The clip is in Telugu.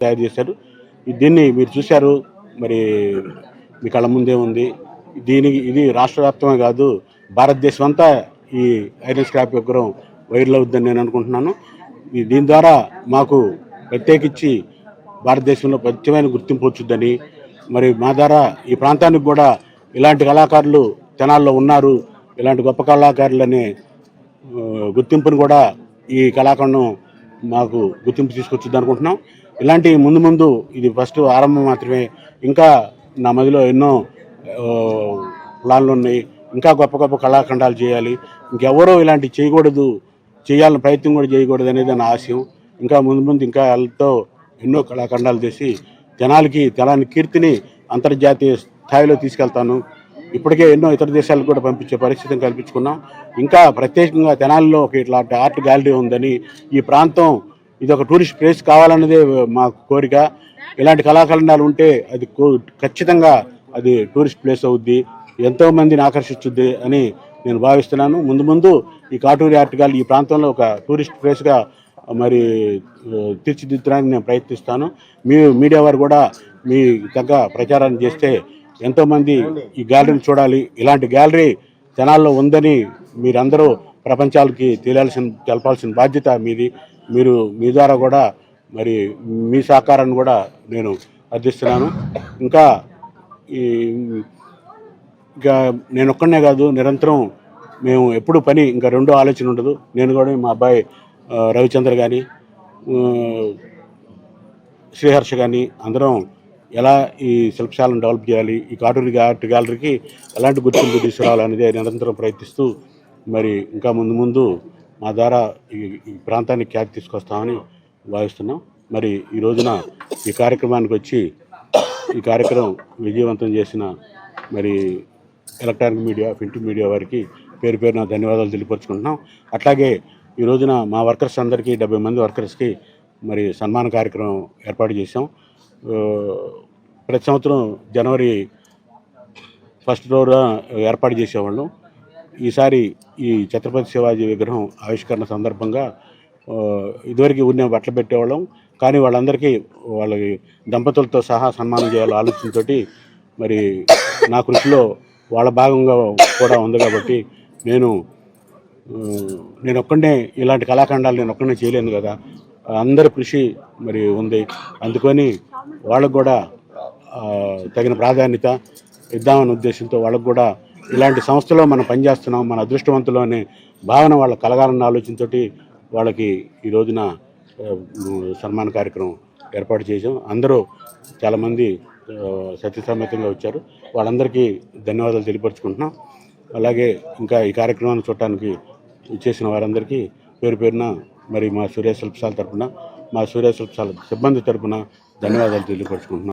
తయారు చేశారు. దీన్ని మీరు చూశారు, మరి మీ కళ్ళ ముందే ఉంది. ఇది రాష్ట్ర వ్యాప్తమే కాదు, భారతదేశం అంతా ఈ ఐరన్ స్క్రాప్ విగ్రహం వైరల్ అవుద్దని నేను అనుకుంటున్నాను. దీని ద్వారా మాకు ప్రత్యేకించి భారతదేశంలో ప్రత్యేకమైన గుర్తింపు వచ్చుద్దని, మరి మా ద్వారా ఈ ప్రాంతానికి కూడా ఇలాంటి కళాకారులు తెనాల్లో ఉన్నారు, ఇలాంటి గొప్ప కళాకారులనే గుర్తింపును కూడా ఈ కళాఖండం మాకు గుర్తింపు తీసుకొచ్చింది అనుకుంటున్నాం. ఇలాంటి ముందు ఇది ఫస్ట్ ఆరంభం మాత్రమే. ఇంకా నా మదిలో ఎన్నో ప్లాన్లు ఉన్నాయి. ఇంకా గొప్ప గొప్ప కళాఖండాలు చేయాలి. ఇంకెవరో ఇలాంటివి చేయకూడదు, చేయాలని ప్రయత్నం కూడా చేయకూడదు అనేది నా ఆశయం. ఇంకా ముందు ఇంకా వాళ్ళతో ఎన్నో కళాఖండాలు చేసి తెనాలి కీర్తిని అంతర్జాతీయ స్థాయిలో తీసుకెళ్తాను. ఇప్పటికే ఎన్నో ఇతర దేశాలకు కూడా పంపించే పరిస్థితిని కల్పించుకున్నాం. ఇంకా ప్రత్యేకంగా తెనాలిలో ఒక ఇట్లాంటి ఆర్ట్ గ్యాలరీ ఉందని, ఈ ప్రాంతం ఇది ఒక టూరిస్ట్ ప్లేస్ కావాలన్నదే మా కోరిక. ఇలాంటి కళాఖండాలు ఉంటే అది ఖచ్చితంగా అది టూరిస్ట్ ప్లేస్ అవుద్ది, ఎంతోమందిని ఆకర్షించుద్ది అని నేను భావిస్తున్నాను. ముందు ఈ కాటూరి ఆర్ట్ గ్యాలరీ ఈ ప్రాంతంలో ఒక టూరిస్ట్ ప్లేస్గా మరి తీర్చిదిద్దడానికి నేను ప్రయత్నిస్తాను. మీడియా వారు కూడా మీ తగ్గ ప్రచారాన్ని చేస్తే ఎంతోమంది ఈ గ్యాలరీని చూడాలి. ఇలాంటి గ్యాలరీ తెనాల్లో ఉందని మీరందరూ ప్రపంచాలకి తెలపాల్సిన బాధ్యత మీది. మీరు మీ ద్వారా కూడా మరి మీ సహకారాన్ని కూడా నేను అర్థిస్తున్నాను. ఇంకా నేను ఒక్కనే కాదు, నిరంతరం మేము ఎప్పుడు పని ఇంకా రెండో ఆలోచన ఉండదు. నేను కూడా మా అబ్బాయి రవిచంద్ర కానీ శ్రీహర్ష కానీ అందరం ఎలా ఈ శిల్పశాలను డెవలప్ చేయాలి, ఈ కాటూరి ఆర్ట్ గ్యాలరీకి ఎలాంటి గుర్తింపు తీసుకురావాలనేది నిరంతరం ప్రయత్నిస్తూ మరి ఇంకా ముందు మా ద్వారా ఈ ప్రాంతానికి ఖ్యాతి తీసుకొస్తామని భావిస్తున్నాం. మరి ఈ రోజున ఈ కార్యక్రమానికి వచ్చి ఈ కార్యక్రమం విజయవంతం చేసిన మరి ఎలక్ట్రానిక్ మీడియా, ప్రింట్ మీడియా వారికి పేరున ధన్యవాదాలు తెలియపరుచుకుంటున్నాం. అట్లాగే ఈ రోజున మా వర్కర్స్ అందరికీ 70 మంది వర్కర్స్కి మరి సన్మాన కార్యక్రమం ఏర్పాటు చేశాం. ప్రతి సంవత్సరం జనవరి 1 రోజున ఏర్పాటు చేసేవాళ్ళం. ఈసారి ఈ ఛత్రపతి శివాజీ విగ్రహం ఆవిష్కరణ సందర్భంగా ఇదివరకు ఊరినే బట్టలు పెట్టేవాళ్ళం, కానీ వాళ్ళందరికీ వాళ్ళ దంపతులతో సహా సన్మానం చేయాలి ఆలోచనతో మరి నా కృషిలో వాళ్ళ భాగంగా కూడా ఉంది. కాబట్టి నేను ఒక్కడే ఇలాంటి కళాఖండాలు నేను ఒక్కడే చేయలేను కదా, అందరి కృషి మరి ఉంది. అందుకని వాళ్ళకు కూడా తగిన ప్రాధాన్యత ఇద్దామనే ఉద్దేశంతో వాళ్ళకు కూడా ఇలాంటి సంస్థలో మనం పనిచేస్తున్నాం, మన అదృష్టవంతులు అనే భావన వాళ్ళ కలగాలన్న ఆలోచనతో వాళ్ళకి ఈ రోజున సన్మాన కార్యక్రమం ఏర్పాటు చేసాం. అందరూ చాలామంది సత్యసమేతంగా వచ్చారు. వాళ్ళందరికీ ధన్యవాదాలు తెలియపరుచుకుంటున్నాం. అలాగే ఇంకా ఈ కార్యక్రమాన్ని చూడటానికి చేసిన వారందరికీ పేరున మరి మా సూర్య శిల్పశాల తరఫున, మా సూర్య శిల్పశాల సిబ్బంది తరఫున ధన్యవాదాలు తెలియపరుచుకుంటున్నాం.